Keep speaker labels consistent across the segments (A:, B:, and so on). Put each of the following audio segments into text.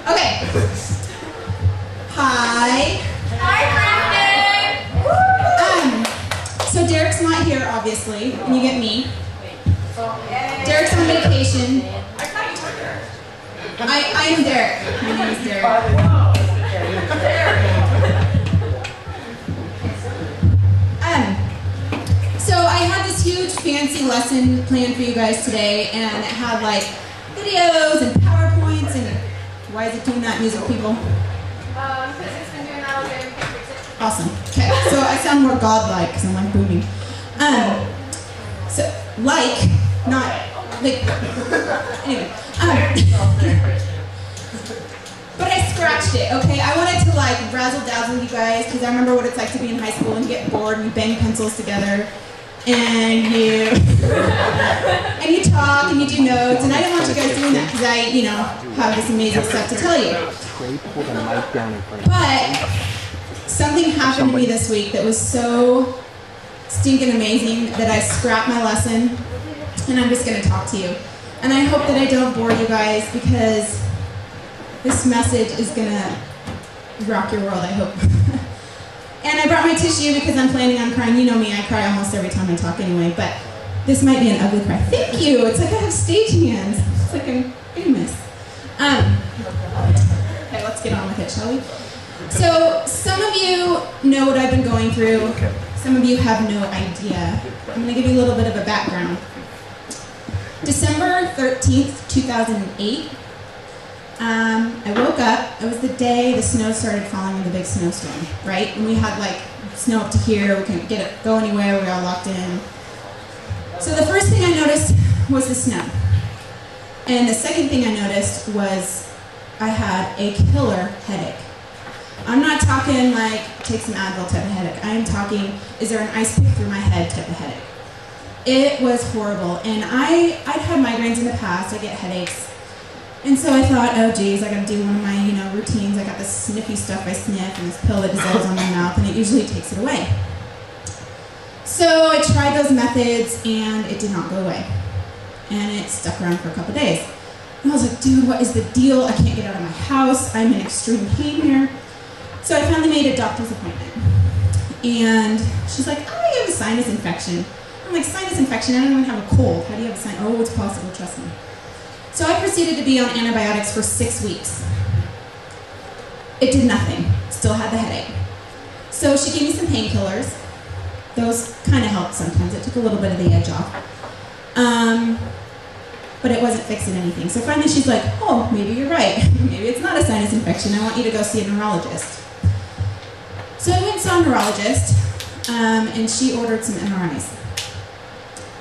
A: Okay. Hi.
B: Hi, Kristin.
A: So Derek's not here, obviously, and you get me. Derek's on vacation.
B: I thought you were there.
A: I am Derek. My name is Derek. So I had this huge fancy lesson planned for you guys today, and it had like videos and PowerPoints and why is it doing that, music people?
B: Because it's been doing that all day.
A: Awesome. Okay, so I sound more godlike because I'm like booming. So like, not like. Anyway. But I scratched it. Okay, I wanted to like razzle dazzle you guys because I remember what it's like to be in high school and you get bored and you bang pencils together. And you talk and you do notes, and I didn't want you guys doing that because I, have this amazing stuff to tell you. But something happened to me this week that was so stinking amazing that I scrapped my lesson, and I'm just going to talk to you. And I hope that I don't bore you guys because this message is going to rock your world, I hope. And I brought my tissue because I'm planning on crying. You know me, I cry almost every time I talk anyway, but this might be an ugly cry. Thank you! It's like I have stage hands. It's like I'm famous. Okay, let's get on with it, shall we? So, some of you know what I've been going through. Some of you have no idea. I'm going to give you a little bit of a background. December 13th, 2008. I woke up, it was the day the snow started falling in the big snowstorm, right? And we had like snow up to here, we couldn't go anywhere, we were all locked in. So the first thing I noticed was the snow. And the second thing I noticed was I had a killer headache. I'm not talking like take some Advil type of headache. I am talking, is there an ice pick through my head type of headache. It was horrible. And I'd had migraines in the past, I get headaches. And so I thought, oh geez, I gotta do one of my, routines. I got this sniffy stuff I sniff and this pill that dissolves on my mouth and it usually takes it away. So I tried those methods and it did not go away. And it stuck around for a couple days. And I was like, dude, what is the deal? I can't get out of my house. I'm in extreme pain here. So I finally made a doctor's appointment. And she's like, oh, you have a sinus infection. I'm like, sinus infection? I don't even have a cold. How do you have a sinus? Oh, it's possible, trust me. So I proceeded to be on antibiotics for 6 weeks. It did nothing, still had the headache. So she gave me some painkillers. Those kind of helped sometimes, it took a little bit of the edge off. But it wasn't fixing anything. So finally she's like, oh, maybe you're right. Maybe it's not a sinus infection, I want you to go see a neurologist. So I went and saw a neurologist, and she ordered some MRIs.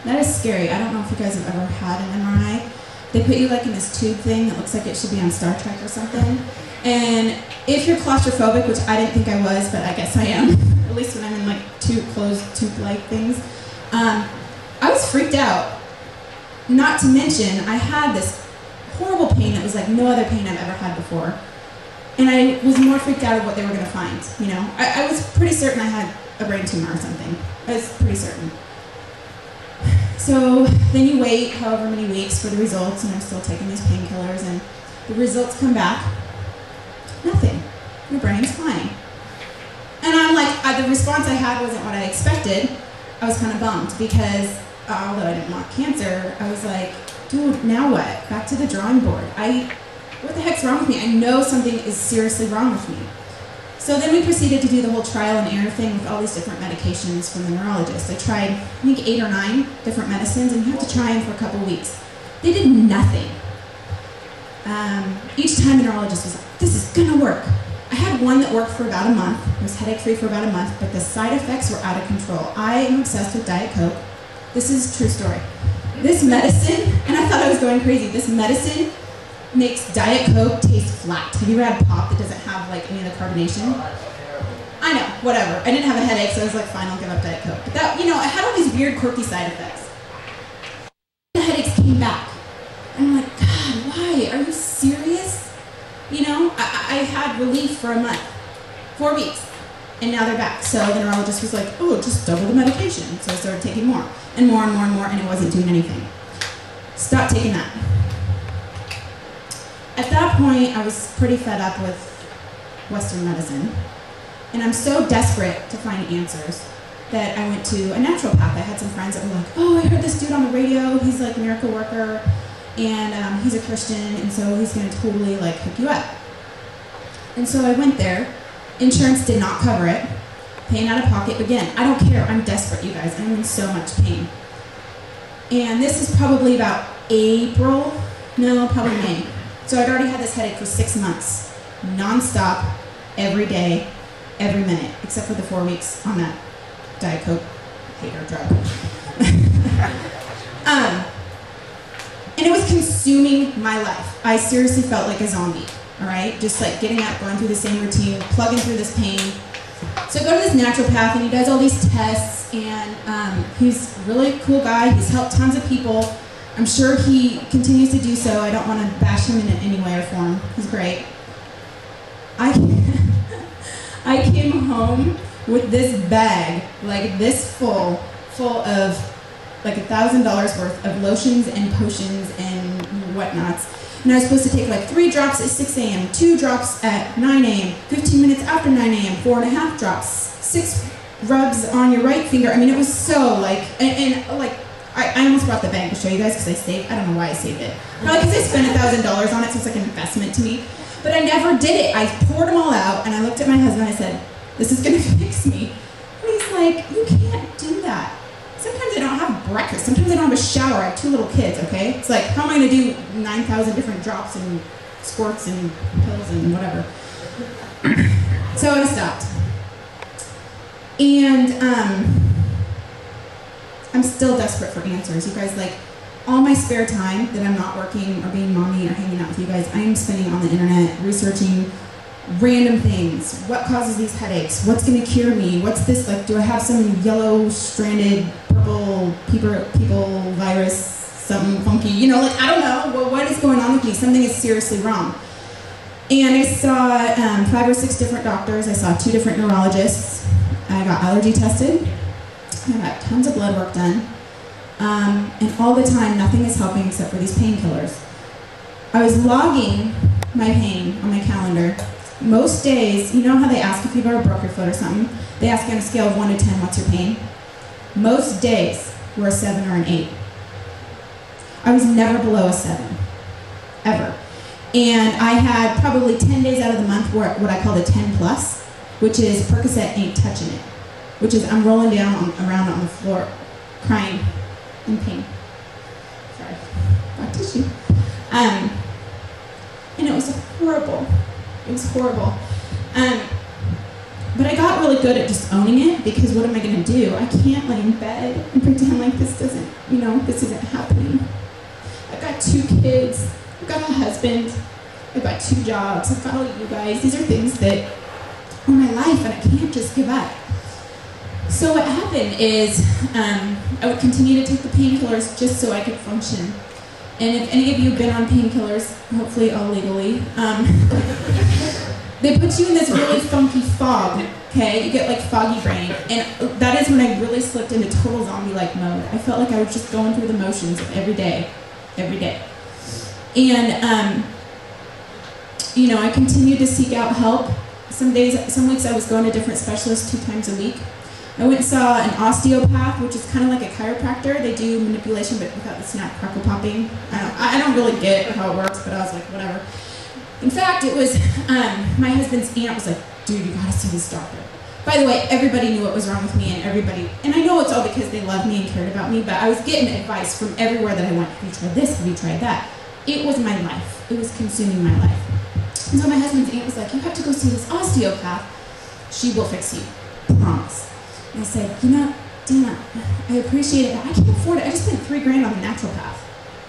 A: That is scary, I don't know if you guys have ever had an MRI. They put you like in this tube thing that looks like it should be on Star Trek or something. And if you're claustrophobic, which I didn't think I was, but I guess I am, at least when I'm in like two closed tube-like things, I was freaked out. Not to mention, I had this horrible pain that was like no other pain I've ever had before. And I was more freaked out of what they were going to find, I was pretty certain I had a brain tumor or something. I was pretty certain. So then you wait however many weeks for the results, and I'm still taking these painkillers, and the results come back. Nothing. Your brain's fine. And I'm like, the response I had wasn't what I expected. I was kind of bummed because although I didn't want cancer, I was like, dude, now what? Back to the drawing board. What the heck's wrong with me? I know something is seriously wrong with me. So then we proceeded to do the whole trial and error thing with all these different medications from the neurologist. I tried, I think, 8 or 9 different medicines, and you have to try them for a couple weeks. They did nothing. Each time the neurologist was like, this is gonna work. I had one that worked for about a month. It was headache-free for about a month, but the side effects were out of control. I am obsessed with Diet Coke. This is a true story. This medicine, and I thought I was going crazy, this medicine makes Diet Coke taste flat. Have you ever had pop that doesn't have like any of the carbonation? I know, whatever. I didn't have a headache, so I was like, fine, I'll give up Diet Coke. But that, it had all these weird, quirky side effects. The headaches came back. And I'm like, God, why? Are you serious? I had relief for a month, 4 weeks, and now they're back. So the neurologist was like, oh, just double the medication. So I started taking more, and more, and more, and more, and it wasn't doing anything. Stop taking that. at that point, I was pretty fed up with Western medicine. And I'm so desperate to find answers that I went to a naturopath. I had some friends that were like, oh, I heard this dude on the radio. He's like a miracle worker, and he's a Christian, and so he's going to totally like hook you up. And so I went there. Insurance did not cover it. Paying out of pocket. Again, I don't care. I'm desperate, you guys. I'm in so much pain. And this is probably about April. No, probably May. So I'd already had this headache for 6 months. Non-stop, every day, every minute, except for the 4 weeks on that Diet Coke hater drug. And it was consuming my life. I seriously felt like a zombie, all right? Just like getting up, going through the same routine, plugging through this pain. So I go to this naturopath, and he does all these tests, and he's a really cool guy. He's helped tons of people. I'm sure he continues to do so. I don't want to bash him in any way or form. He's great. I came home with this bag, like this full of like $1,000 worth of lotions and potions and whatnots. And I was supposed to take like 3 drops at 6 a.m., 2 drops at 9 a.m., 15 minutes after 9 a.m., 4.5 drops, 6 rubs on your right finger. I mean, it was so like, and like, I almost brought the bag to show you guys because I don't know why I saved it. Probably because I spent $1,000 on it, so it's like an investment to me. But I never did it. I poured them all out, and I looked at my husband and I said, this is gonna fix me. And he's like, you can't do that. Sometimes I don't have breakfast. Sometimes I don't have a shower. I have 2 little kids, okay? It's like, how am I gonna do 9,000 different drops and squirts and pills and whatever? So I stopped. And I'm still desperate for answers. You guys, like, all my spare time that I'm not working or being mommy or hanging out with you guys, I am spending on the internet researching random things. What causes these headaches? What's going to cure me? What's this, like, do I have some yellow-stranded purple people virus, something funky? You know, like, I don't know. What is going on with me? Something is seriously wrong. And I saw 5 or 6 different doctors. I saw 2 different neurologists. I got allergy tested. I got tons of blood work done. And all the time, nothing is helping except for these painkillers. I was logging my pain on my calendar. Most days, you know how they ask if you've ever broke your foot or something? They ask you on a scale of 1 to 10, what's your pain? Most days were a 7 or an 8. I was never below a 7, ever. And I had probably 10 days out of the month where what I call the 10 plus, which is Percocet ain't touching it, which is I'm rolling down around on the floor, crying in pain. Sorry, got tissue. And it was horrible. It was horrible. But I got really good at just owning it, because what am I going to do? I can't lay in bed and pretend like this doesn't, this isn't happening. I've got 2 kids. I've got a husband. I've got 2 jobs. I've got all you guys. These are things that are my life, and I can't just give up. So what happened is I would continue to take the painkillers just so I could function. And if any of you have been on painkillers, hopefully all legally, they put you in this really funky fog, okay? You get like foggy brain. And that is when I really slipped into total zombie-like mode. I felt like I was just going through the motions of every day. And, I continued to seek out help. Some weeks I was going to different specialists 2 times a week. I went and saw an osteopath, which is kind of like a chiropractor. They do manipulation, but without the snap, crackle, popping. I don't really get how it works, but I was like, whatever. In fact, it was, my husband's aunt was like, dude, you gotta see this doctor. By the way, everybody knew what was wrong with me, and I know it's all because they loved me and cared about me, but I was getting advice from everywhere that I went. Have you tried this? Have you tried that? It was my life. It was consuming my life. And so my husband's aunt was like, you have to go see this osteopath. She will fix you. Promise. And I said, Dana, I appreciate it, but I can't afford it. I just spent $3 grand on a naturopath.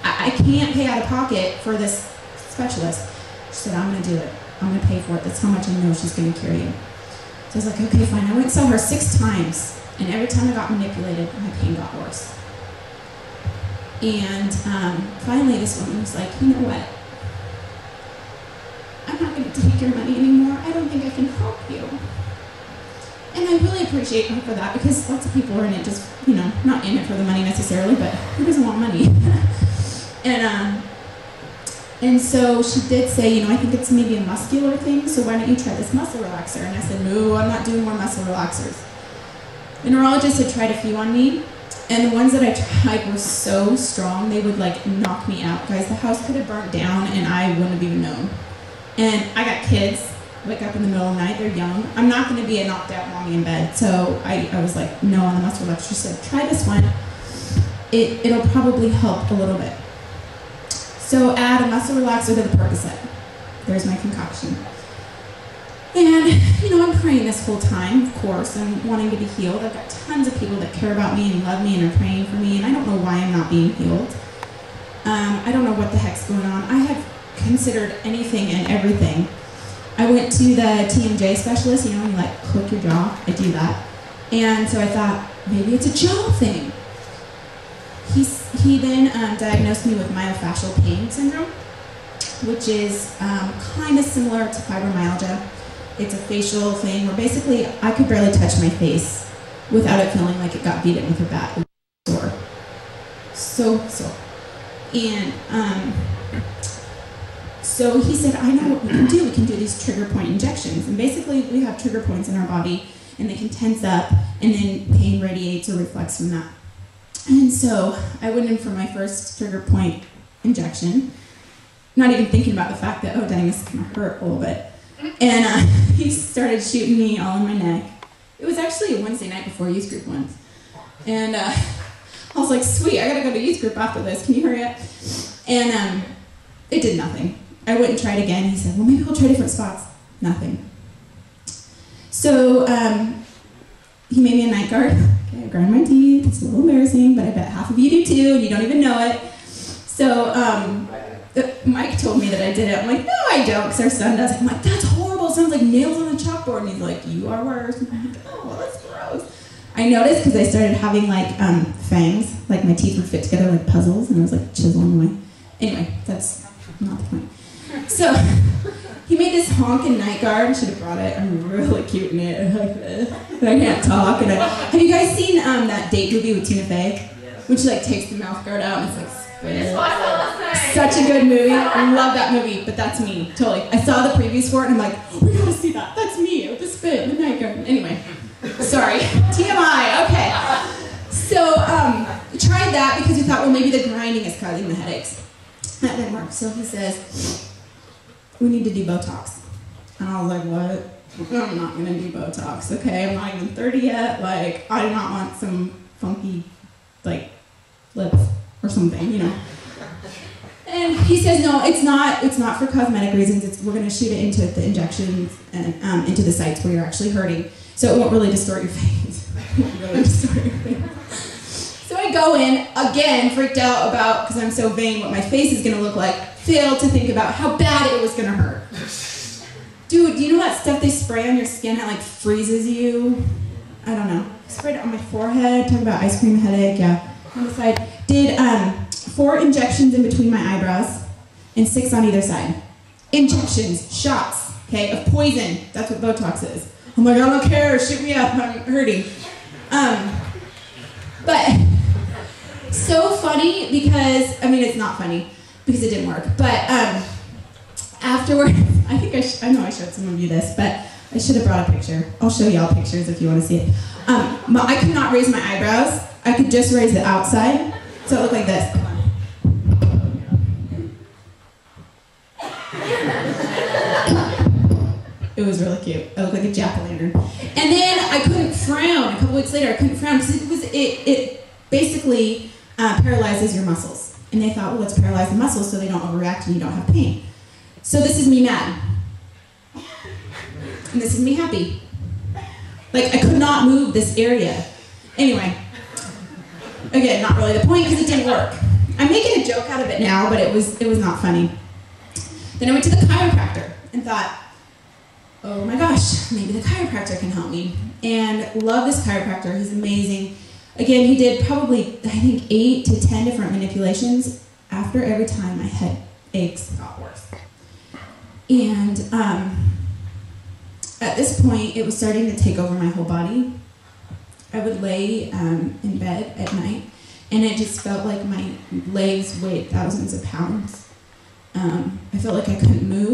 A: I can't pay out of pocket for this specialist. She said, I'm going to do it. I'm going to pay for it. That's how much I know she's going to cure you. So I was like, okay, fine. I went and saw her 6 times, and every time I got manipulated, my pain got worse. And finally, this woman was like, you know what? I'm not going to take your money anymore. I don't think I can help you. And I really appreciate her for that, because lots of people are in it just, not in it for the money necessarily, but who doesn't want money? And And so she did say, you know, I think it's maybe a muscular thing, so why don't you try this muscle relaxer? And I said, no, I'm not doing more muscle relaxers. The neurologist had tried a few on me, and the ones that I tried were so strong, they would like knock me out. Guys, the house could have burnt down and I wouldn't have even known. And I got kids, wake up in the middle of the night, they're young. I'm not gonna be a knocked out mommy in bed. So I was like, no on the muscle relaxer. She said, try this one. It'll probably help a little bit. So add a muscle relaxer to the Percocet. There's my concoction. And, you know, I'm praying this whole time, of course. I'm wanting to be healed. I've got tons of people that care about me and love me and are praying for me, and I don't know why I'm not being healed. I don't know what the heck's going on. I have considered anything and everything. I went to the TMJ specialist, you know, when you like click your jaw, I do that. And so I thought, maybe it's a jaw thing. He then diagnosed me with myofascial pain syndrome, which is kind of similar to fibromyalgia. It's a facial thing where basically I could barely touch my face without it feeling like it got beaten with a bat. It was sore. And so he said, I know what we can do. We can do these trigger point injections. And basically we have trigger points in our body and they can tense up and then pain radiates or reflects from that. And so I went in for my first trigger point injection, not even thinking about the fact that, oh dang, this is gonna hurt a little bit. And he started shooting me all in my neck. It was actually a Wednesday night before youth group once. And I was like, sweet, I gotta go to youth group after this, can you hurry up? And it did nothing. I went and tried again. He said, well, maybe we'll try different spots. Nothing. So he made me a night guard. Okay, I grind my teeth. It's a little embarrassing, but I bet half of you do too, and you don't even know it. So Mike told me that I did it. I'm like, no, I don't, because our son does it. I'm like, that's horrible. It sounds like nails on a chalkboard. And he's like, you are worse. And I'm like, oh, well, that's gross. I noticed because I started having like fangs, like my teeth would fit together like puzzles, and I was like chiseling away. Anyway, that's not the point. So he made this honking night guard. Should have brought it. I'm really cute in it. I can't talk. And have you guys seen that date movie with Tina Fey? When she like takes the mouth guard out and it's like such a good movie. I love that movie, but that's me, totally. I saw the previews for it and I'm like, we gotta see that. That's me with the spit and the night guard. Anyway, sorry. TMI, okay. So tried that because we thought, well, maybe the grinding is causing the headaches. That didn't work. So he says, we need to do Botox. And I was like, what? I'm not gonna do Botox, okay? I'm not even 30 yet. Like, I do not want some funky, like, lips or something, you know. And he says, no, it's not for cosmetic reasons. We're gonna shoot it into the injections and into the sites where you're actually hurting. So it won't really distort your face. It won't really distort your face. So I go in, again, freaked out about, because I'm so vain, what my face is gonna look like, failed to think about how bad it was gonna hurt. Dude, do you know that stuff they spray on your skin that like freezes you? I don't know. I sprayed it on my forehead, talk about ice cream headache, yeah. On the side. Did 4 injections in between my eyebrows and 6 on either side. Injections, shots, okay, of poison. That's what Botox is. I'm like, I don't care, shoot me up, I'm hurting. But so funny because, I mean, it's not funny because it didn't work, but afterwards, I know I showed some of you this, but I should have brought a picture. I'll show y'all pictures if you want to see it. I could not raise my eyebrows. I could just raise the outside, so it looked like this. It was really cute. I looked like a jack-o'-lantern. And then I couldn't frown. A couple weeks later, I couldn't frown because it basically paralyzes your muscles. And they thought, well, let's paralyze the muscles so they don't overreact and you don't have pain. So this is me mad. And this is me happy. Like, I could not move this area. Anyway, again, not really the point because it didn't work. I'm making a joke out of it now, but it was not funny. Then I went to the chiropractor and thought, oh my gosh, maybe the chiropractor can help me. And love this chiropractor, he's amazing. Again, he did probably, I think, 8 to 10 different manipulations. After every time, my head aches got worse. And at this point, it was starting to take over my whole body. I would lay in bed at night, and it just felt like my legs weighed thousands of pounds. I felt like I couldn't move.